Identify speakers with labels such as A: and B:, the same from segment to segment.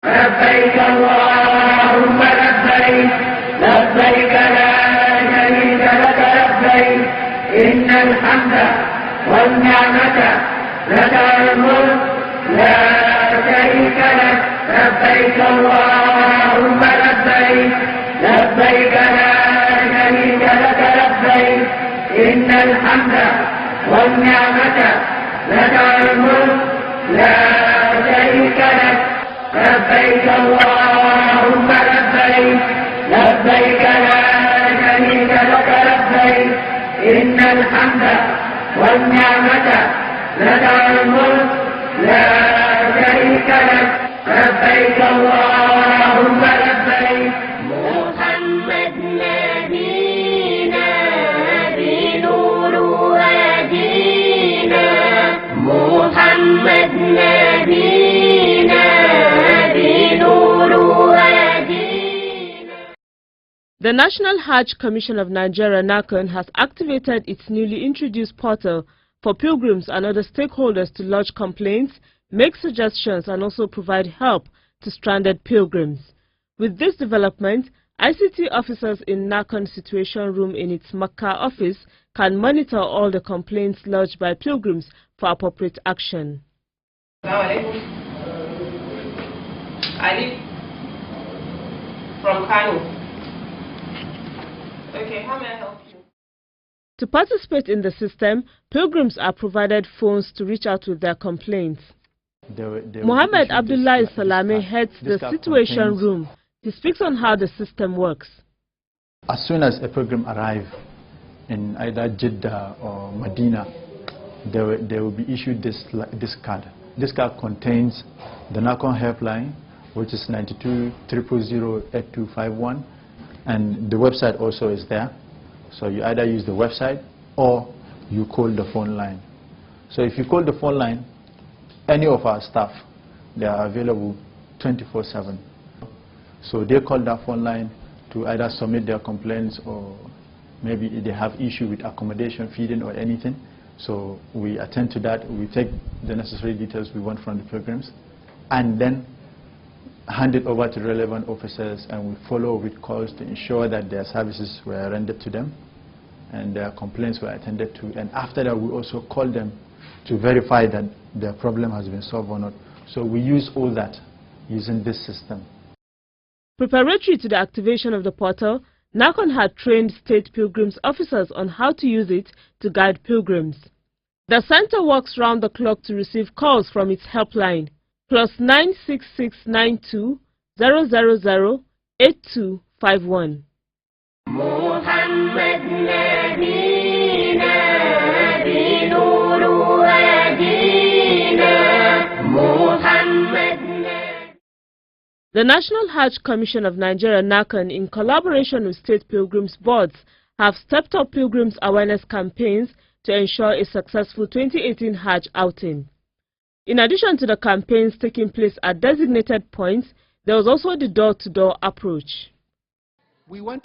A: لبيك اللهم لبيك لبيك لا شريك لك لبيك إن الحمد والنعمة لك الملك لا شريك لك لبيك اللهم لبيك لبيك لا شريك لك لبيك إن الحمد والنعمة لك الملك لا شريك لك لبيك اللهم لبيك لبيك لا شريك لك لبيك إن الحمد والنعمة لك الملك لا شريك لك لبيك اللهم لبيك. محمد نبينا بنور هدينا محمد نبينا بنور هدينا.
B: The National Hajj Commission of Nigeria NAHCON has activated its newly introduced portal for pilgrims and other stakeholders to lodge complaints, make suggestions and also provide help to stranded pilgrims. With this development, ICT officers in NAHCON Situation Room in its Makkah office can monitor all the complaints lodged by pilgrims for appropriate action.
C: Ali from Kano. Okay, how may I help you?
B: To participate in the system, pilgrims are provided phones to reach out with their complaints. Mohammed Abdullah Salame heads the Situation Room. He speaks on how the system works.
D: As soon as a pilgrim arrives in either Jeddah or Medina, they will be issued this card. This card contains the NAHCON helpline, which is 92-000-8251, and the website also is there. So you either use the website or you call the phone line. So if you call the phone line, any of our staff, they are available 24/7. So they call that phone line to either submit their complaints or maybe they have issue with accommodation, feeding or anything. So we attend to that. We take the necessary details we want from the pilgrims and then hand it over to relevant officers, and we follow with calls to ensure that their services were rendered to them and their complaints were attended to. And after that, we also call them to verify that their problem has been solved or not. So we use all that using this system.
B: Preparatory to the activation of the portal, NAHCON had trained state pilgrims officers on how to use it to guide pilgrims. The center works round the clock to receive calls from its helpline, +9 6692 000 8251.
A: محمد نبينا بنور هدينا محمد.
B: The National Hajj Commission of Nigeria NAHCON, in collaboration with state pilgrims boards, have stepped up pilgrims awareness campaigns to ensure a successful 2018 Hajj outing. In addition to the campaigns taking place at designated points, there was also the door-to-door approach.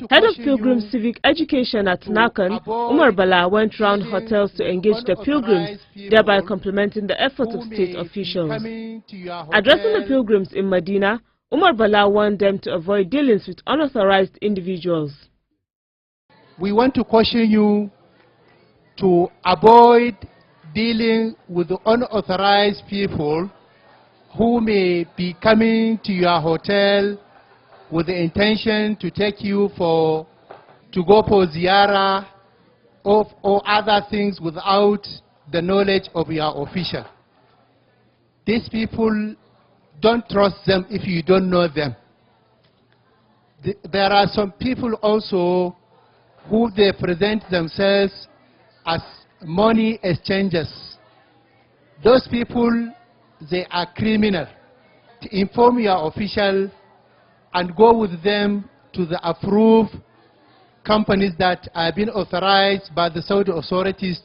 B: Head of Pilgrim Civic Education at NAHCON, Umar Bala, went round hotels to engage the pilgrims, thereby complementing the efforts of state officials. Addressing the pilgrims in Medina, Umar Bala warned them to avoid dealings with unauthorized individuals.
E: We want to caution you to avoid dealing with the unauthorized people who may be coming to your hotel with the intention to take you to go for ziyarah or other things without the knowledge of your official. These people, don't trust them if you don't know them. There are some people also who they present themselves as money exchangers. Those people, they are criminal. To inform your official and go with them to the approved companies that have been authorized by the Saudi authorities.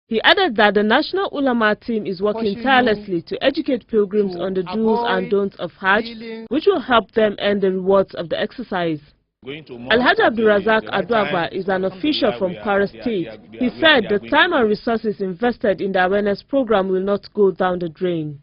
B: He added that the National Ulama team is working tirelessly to educate pilgrims on the do's and don'ts of Hajj, which will help them earn the rewards of the exercise. Alhaji Abdulrazak Adwagba is an official from Kwara State. He said the time and resources invested in the awareness program will not go down the drain.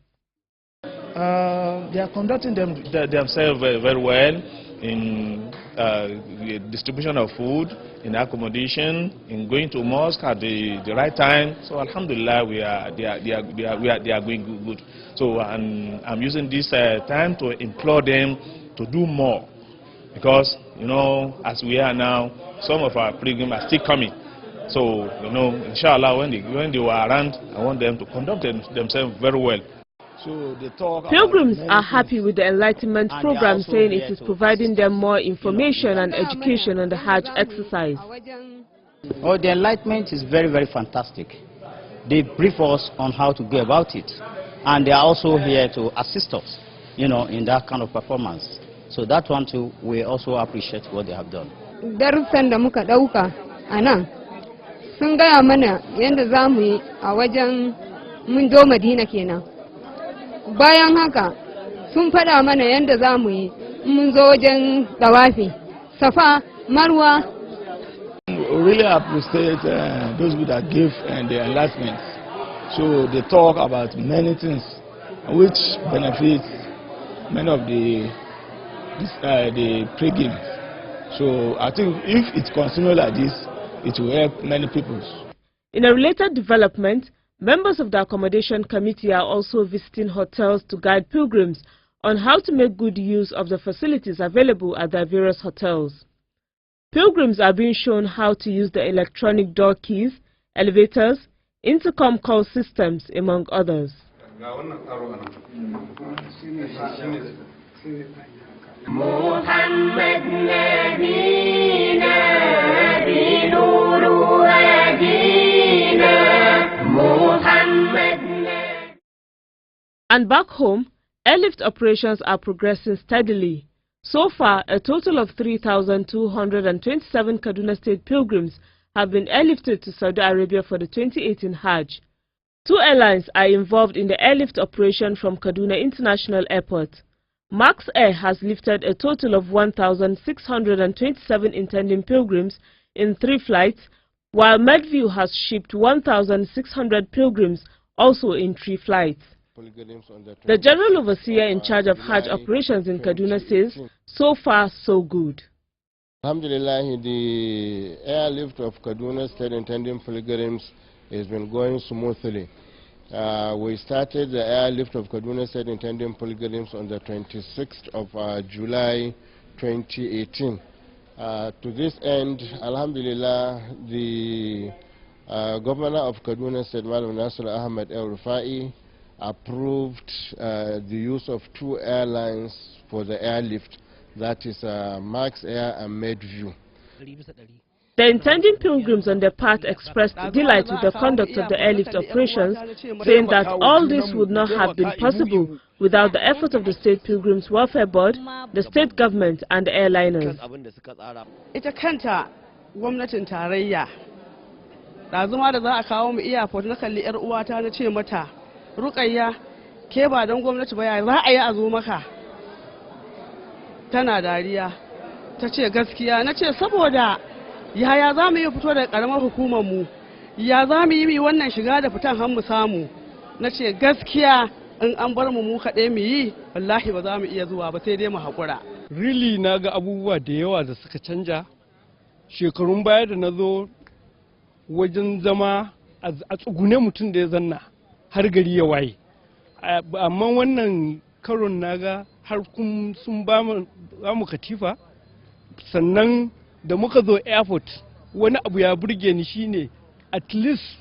F: They are conducting themselves very well in the distribution of food, in accommodation, in going to mosque at the right time. So alhamdulillah, they are going good. So I'm using this time to implore them to do more, because as we are now, some of our pilgrims are still coming. So inshallah, when they were around, I want them to conduct themselves very well.
B: Pilgrims are happy with the Enlightenment program, saying it is providing them more information and education on the Hajj exercise.
G: Oh, the Enlightenment is very, very fantastic. They brief us on how to go about it, and they are also here to assist us, in that kind of performance. So that one too, we also appreciate what they have done.
H: Darussan da muka dauka anan sun gaya mana yanda zamu yi a wajen mun zo Madina kenan. Bayan haka sun fada mana yanda zamu yi mun zo wajen tawafi, Safa, Marwa.
I: We really appreciate those who that give the enlightenment. So they talk about many things which benefit many of the pilgrims. So I think if it continues like this, it will help many people.
B: In a related development, members of the accommodation committee are also visiting hotels to guide pilgrims on how to make good use of the facilities available at their various hotels. Pilgrims are being shown how to use the electronic door keys, elevators, intercom call systems, among others. And back home, airlift operations are progressing steadily. So far, a total of 3,227 Kaduna State pilgrims have been airlifted to Saudi Arabia for the 2018 Hajj. 2 airlines are involved in the airlift operation from Kaduna International Airport. Max Air has lifted a total of 1,627 intending pilgrims in 3 flights, while Medview has shipped 1,600 pilgrims also in 3 flights. The General Overseer in charge of Hajj operations in Kaduna says, so far so good.
J: Alhamdulillah, the airlift of Kaduna State intending pilgrims has been going smoothly. We started the airlift of Kaduna State intending pilgrims on the 26th of July 2018. To this end, Alhamdulillah, the Governor of Kaduna State, Madam Nasir Ahmed El-Rufai, approved the use of 2 airlines for the airlift, that is Max Air and Medview.
B: The intending pilgrims on their part expressed delight with the conduct of the airlift operations, saying that all this would not have been possible without the effort of the State Pilgrims Welfare Board, the state government and the airliners.
K: Ita kanta gwamnatin tarayya da zuma da za a kawo mu airport na kalli yar uwata na ce mata Rukayya ke ba don gwamnati ba ya za a yi a zo maka, tana dariya ta ce gaskiya. Na ce saboda yaya za mu yi fito da karamar hukumar mu, ya za mu yi wannan shiga da fitan har mu samu. Na ce gaskiya in an bar mu kaɗai mu yi, wallahi ba za mu iya zuwa ba, sai dai mu haƙura.
L: Really na ga abubuwa da yawa da suka canja. Shekarun baya da na zo wajen zama a tsugune mutum da ya zanna har gari ya waye, amma wannan karon naga har sun ba mu katifa. Sannan da muka zo airport wani abu ya burge ni shine at least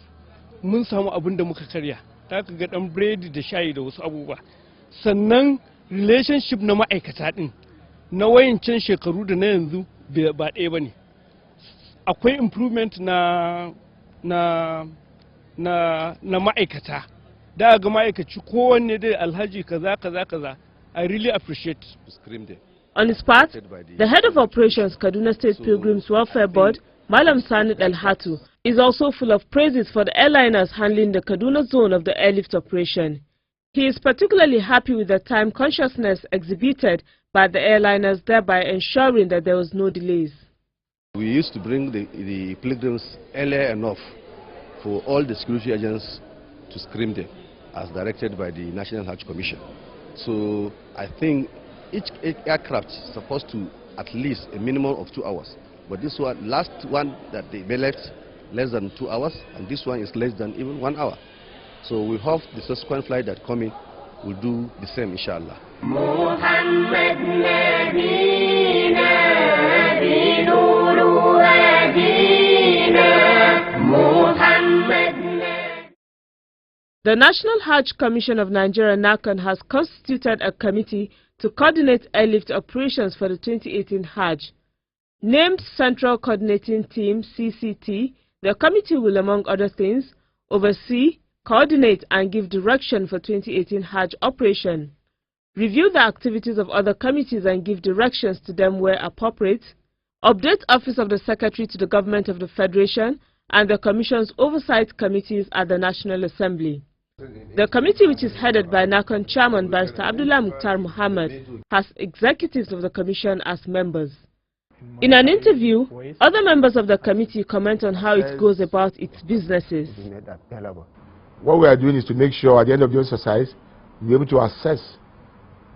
L: mun samu abin da muka karya, ta ga dan biredi da shayi da wasu abubuwa. Sannan relationship na ma'aikata din na wayancan shekaru da na yanzu ba ɗaya bane. Akwai improvement na ma'aikata. Da ga ma'aikaci kowanne da alhaji kaza. I really appreciate.
B: On his part, the head of operations, Kaduna State Pilgrims Welfare Board, Malam Sani Dalhatu, is also full of praises for the airliners handling the Kaduna zone of the airlift operation. He is particularly happy with the time consciousness exhibited by the airliners, thereby ensuring that there was no delays.
M: We used to bring the pilgrims earlier enough for all the security agents to screen them, as directed by the National Hajj Commission. So I think each aircraft is supposed to at least a minimum of 2 hours. But this one, last one that they left, less than 2 hours, and this one is less than even 1 hour. So we hope the subsequent flight that coming will do the same, inshallah.
A: محمد نبينا بنور هدينا محمد.
B: The National Hajj Commission of Nigeria NAHCON has constituted a committee to coordinate airlift operations for the 2018 Hajj. Named Central Coordinating Team (CCT), the committee will, among other things, oversee, coordinate and give direction for 2018 Hajj operation, review the activities of other committees and give directions to them where appropriate, update Office of the Secretary to the Government of the Federation and the Commission's oversight committees at the National Assembly. The committee, which is headed by NAHCON Chairman Barrister Abdullah Mukhtar Muhammad, has executives of the Commission as members. In an interview, other members of the committee comment on how it goes about its businesses.
N: What we are doing is to make sure at the end of the exercise, we'll be able to assess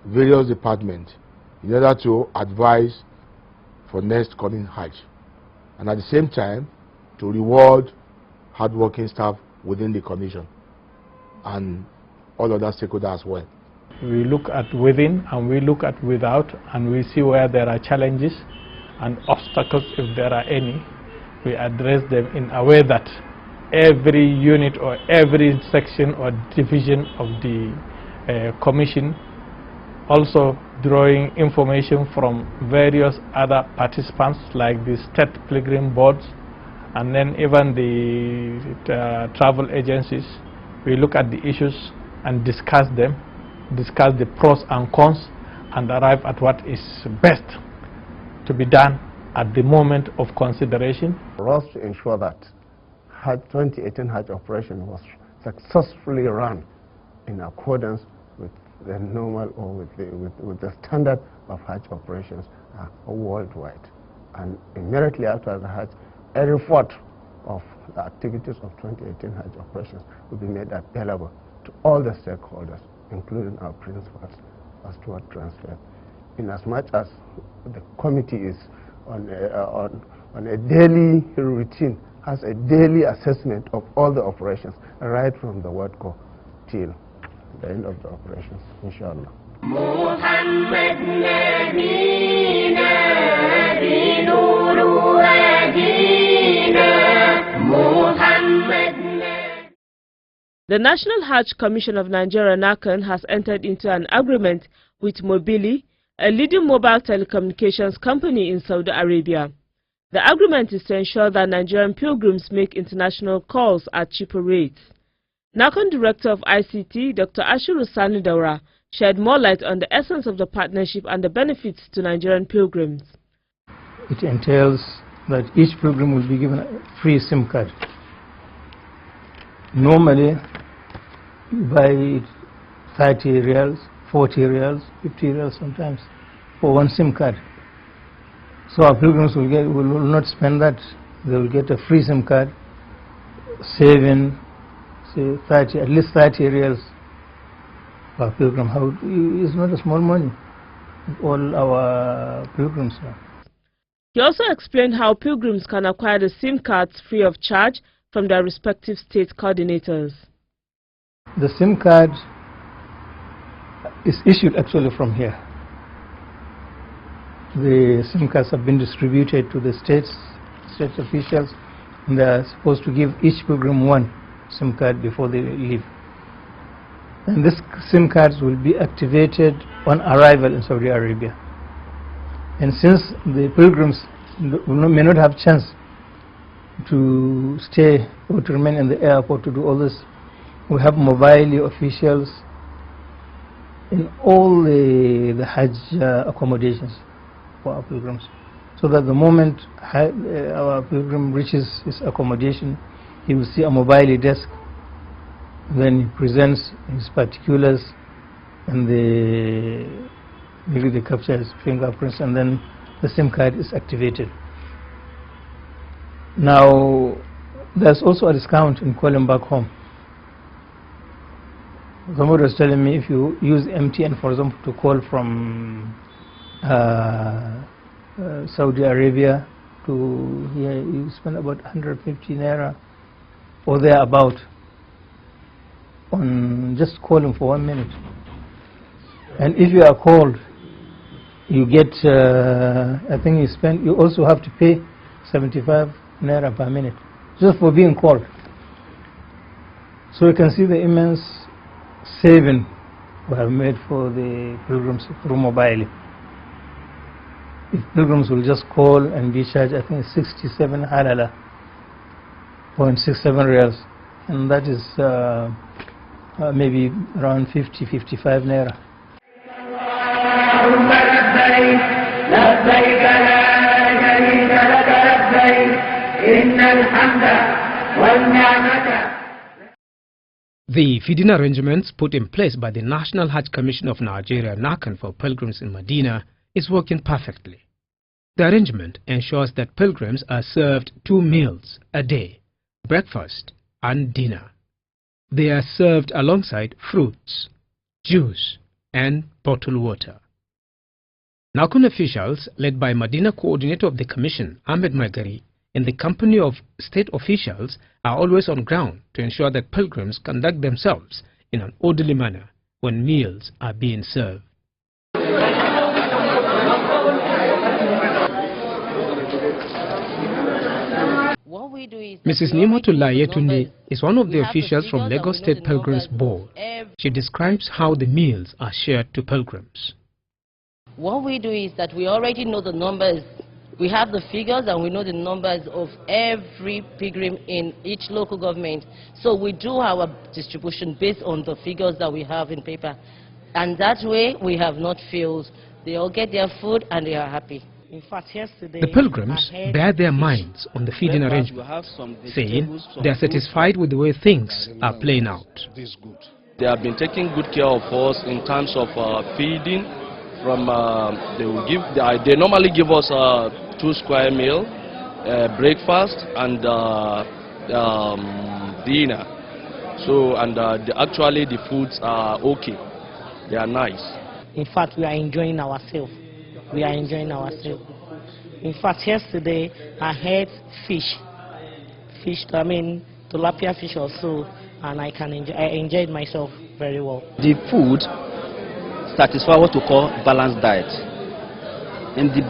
N: various departments in order to advise for next coming Hajj, and at the same time to reward hardworking staff within the Commission and all other stakeholders as well.
O: We look at within and we look at without, and we see where there are challenges and obstacles, if there are any. We address them in a way that every unit or every section or division of the Commission, also drawing information from various other participants like the state pilgrim boards and then even the travel agencies. We look at the issues and discuss them, discuss the pros and cons, and arrive at what is best to be done at the moment of consideration.
P: For us to ensure that 2018 Hajj operation was successfully run in accordance with the normal or with the standard of Hajj operations worldwide. And immediately after the Hajj, a report of the activities of 2018 Hajj operations will be made available to all the stakeholders, including our principals, as to what transpired. In as much as the committee is on a daily routine, has a daily assessment of all the operations, right from the word go till the end of the operations, inshallah.
A: محمد نبينا بنور هدينا محمد.
B: The National Hajj Commission of Nigeria NAHCON has entered into an agreement with Mobili, a leading mobile telecommunications company in Saudi Arabia. The agreement is to ensure that Nigerian pilgrims make international calls at cheaper rates. NAHCON Director of ICT, Dr. Ashiru Sani Daura, shed more light on the essence of the partnership and the benefits to Nigerian pilgrims.
Q: It entails that each pilgrim will be given a free SIM card. Normally, you buy 30 reals, 40 reals, 50 reals sometimes for one SIM card. So our pilgrims will not spend that. They will get a free SIM card, saving, say, at least 30 reals per pilgrim. It's not a small money. All our pilgrims are.
B: He also explained how pilgrims can acquire the SIM cards free of charge from their respective state coordinators.
Q: The SIM card is issued actually from here. The SIM cards have been distributed to the state officials, and they are supposed to give each pilgrim one SIM card before they leave. And these SIM cards will be activated on arrival in Saudi Arabia. And since the pilgrims may not have chance to stay or to remain in the airport to do all this, we have mobile officials in all the Hajj accommodations for our pilgrims, so that the moment our pilgrim reaches his accommodation, he will see a mobile desk. Then he presents his particulars, and maybe they capture his fingerprints, and then the SIM card is activated. Now, there's also a discount in calling back home. Somebody was telling me if you use MTN, for example, to call from Saudi Arabia to here, you spend about 150 naira or thereabout on just calling for 1 minute. And if you are called, you get, I think you also have to pay 75 naira per minute just for being called. So you can see the immense saving we have made for the pilgrims through mobile. If pilgrims will just call and be charged, I think 67 halala, 0.67 reals, and that is maybe around 50-55 naira.
R: The feeding arrangements put in place by the National Hajj Commission of Nigeria, NAHCON, for pilgrims in Medina is working perfectly. The arrangement ensures that pilgrims are served 2 meals a day, breakfast and dinner. They are served alongside fruits, juice and bottled water. NAHCON officials, led by Medina coordinator of the commission, Ahmed Magari, in the company of state officials, are always on ground to ensure that pilgrims conduct themselves in an orderly manner when meals are being served. Mrs. Nimotullah Yetunde is one of the officials from Lagos State Pilgrims Board. She describes how the meals are shared to pilgrims.
S: What we do is that we already know the numbers. We have the figures and we know the numbers of every pilgrim in each local government. So we do our distribution based on the figures that we have in paper. And that way we have not failed. They all get their food and they are happy. In fact, yesterday,
R: the pilgrims bear their minds on the feeding arrangement, saying they are satisfied with the way things are playing out.
T: They have been taking good care of us in terms of feeding. They normally give us 2 square meal, breakfast and dinner. So actually the foods are okay. They are nice.
U: In fact, we are enjoying ourselves. We are enjoying ourselves. In fact, yesterday I had fish, tilapia fish also, and I enjoyed myself very well.
G: The food satisfies what we call balanced diet. In the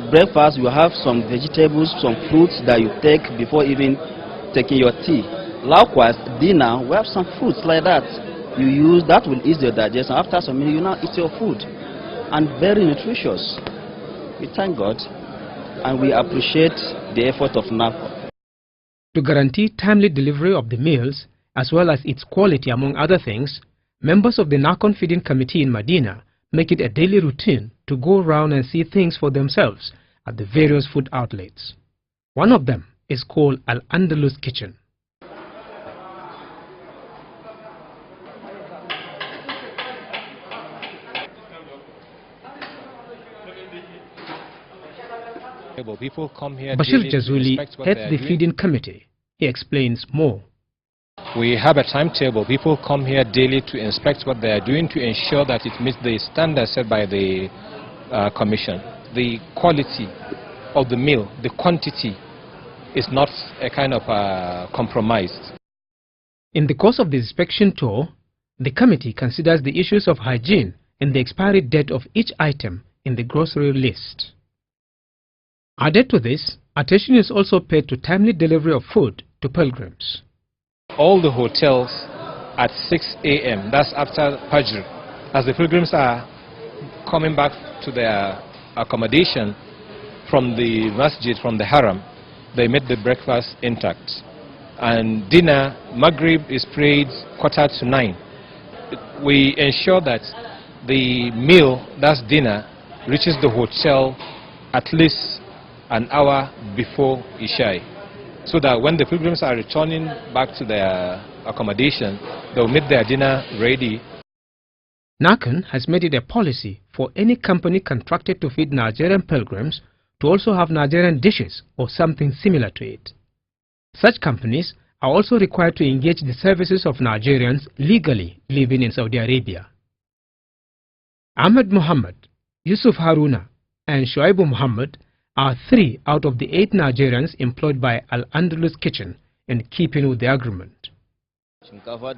G: breakfast, you have some vegetables, some fruits that you take before even taking your tea. Likewise, dinner, we have some fruits like that. You use that will ease your digestion. After some minutes, you now eat your food. And very nutritious. We thank God and we appreciate the effort of NAHCON.
R: To guarantee timely delivery of the meals as well as its quality among other things, members of the NAHCON Feeding Committee in Medina make it a daily routine to go around and see things for themselves at the various food outlets. One of them is called Al-Andalus Kitchen.
V: People come here.
R: Bashir Jazuli heads the feeding committee. He explains more.
V: We have a timetable. People come here daily to inspect what they are doing to ensure that it meets the standards set by the commission. The quality of the meal, the quantity is not a kind of compromised.
R: In the course of the inspection tour, the committee considers the issues of hygiene and the expiry date of each item in the grocery list. Added to this, attention is also paid to timely delivery of food to pilgrims.
V: All the hotels at 6 a.m., that's after Hajj, as the pilgrims are coming back to their accommodation from the masjid, from the haram, they make the breakfast intact. And dinner, Maghrib is prayed 9:15. We ensure that the meal, that's dinner, reaches the hotel at least an hour before Isha, so that when the pilgrims are returning back to their accommodation, they'll make their dinner ready.
R: NAHCON has made it a policy for any company contracted to feed Nigerian pilgrims to also have Nigerian dishes or something similar to it. Such companies are also required to engage the services of Nigerians legally living in Saudi Arabia. Ahmed Muhammad, Yusuf Haruna, and Shoaibu Muhammad are 3 out of the 8 Nigerians employed by Al-Andalus Kitchen in keeping with the agreement.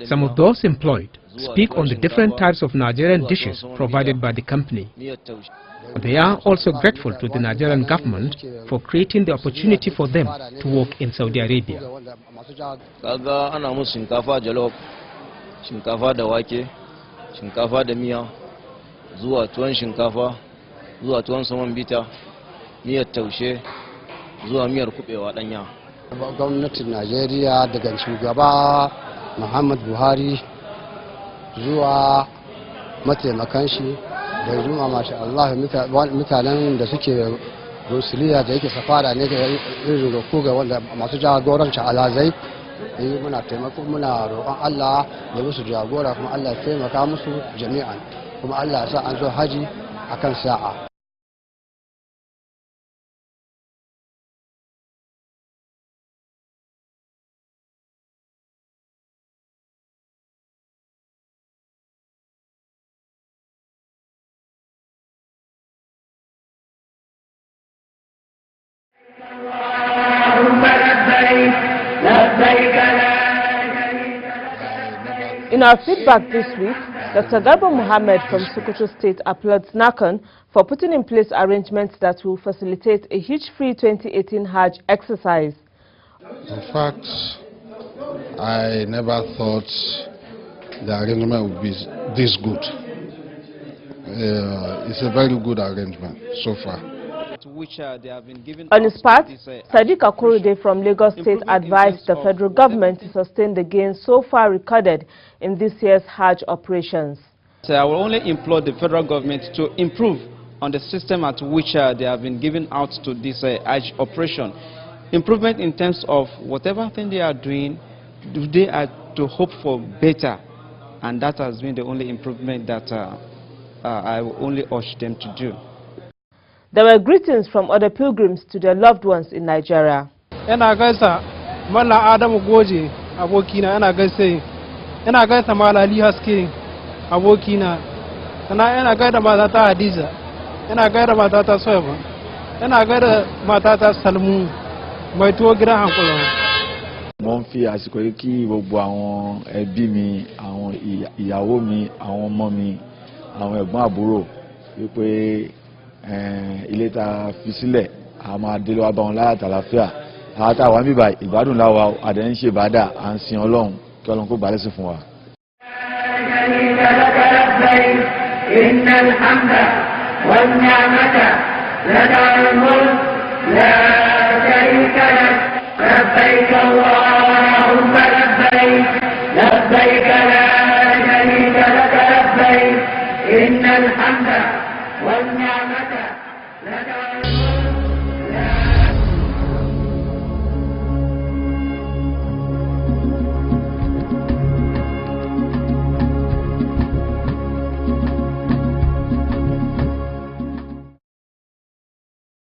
R: Some of those employed speak on the different types of Nigerian dishes provided by the company. They are also grateful to the Nigerian government for creating the opportunity for them to work in Saudi Arabia.
C: Kaga ana musu shinkafa jollof, shinkafa da wake, shinkafa da miya, zuwa tuwon shinkafa, zuwa tuwon saman bita, miyar taushe, zuwa miyar kubewa danya.
D: Gwamnatin Najeriya daga shugaba Muhammad Buhari zuwa mataimakan shi da zuwa masha Allah mutanen da suke Rusiliya da yake safara ne ga irin ko ga wanda masu jagorancin alazai muna taimako muna roƙon Allah ya musu jagora kuma Allah ya taimaka musu jami'an kuma Allah ya sa an zo haji akan sa'a.
B: In our feedback this week, Dr. Garba Muhammad from Sokoto State applauds NAHCON for putting in place arrangements that will facilitate a Hajj-free 2018 Hajj exercise.
W: In fact, I never thought the arrangement would be this good. It's a very good arrangement so far.
B: On his part, Sadiq Akorode from Lagos State advised the federal government to sustain the gains so far recorded in this year's Hajj operations.
X: So I will only implore the federal government to improve on the system at which they have been given out to this Hajj operation. Improvement in terms of whatever thing they are doing, they are to hope for better, and that has been the only improvement that I will only urge them to do.
B: There were greetings from other pilgrims to their loved ones in Nigeria.
Y: Ina gaisa Mallam Adamu Goje abokina, ina gaisa Malali Haske abokina, ina gaida matata Hadiza, ina gaida matata Soyaba, ina gaida matata Salmu mai tuwo gidan Hankulo.
Z: Mo ń fi àsìkò yìí kí gbogbo àwọn ẹbí mi, àwọn ìyàwó mi, àwọn ọmọ mi, àwọn ẹ̀gbọ́n àbúrò wípé ilé tá fi sílẹ̀ a máa délé wá bá wọn láyà tàlàfíà. Àwọn tá wà níbà ìgbádùn láwa àdé ń ṣe ìbádà à ń sin Ọlọ́run kí Ọlọ́run kó gbà lẹ́sìn fún wa.
A: إن الحمد والنعمة لك الملك لا شريك لك لبيك اللهم لبيك لبيك لا شريك لك لبيك إن الحمد والنعمة لك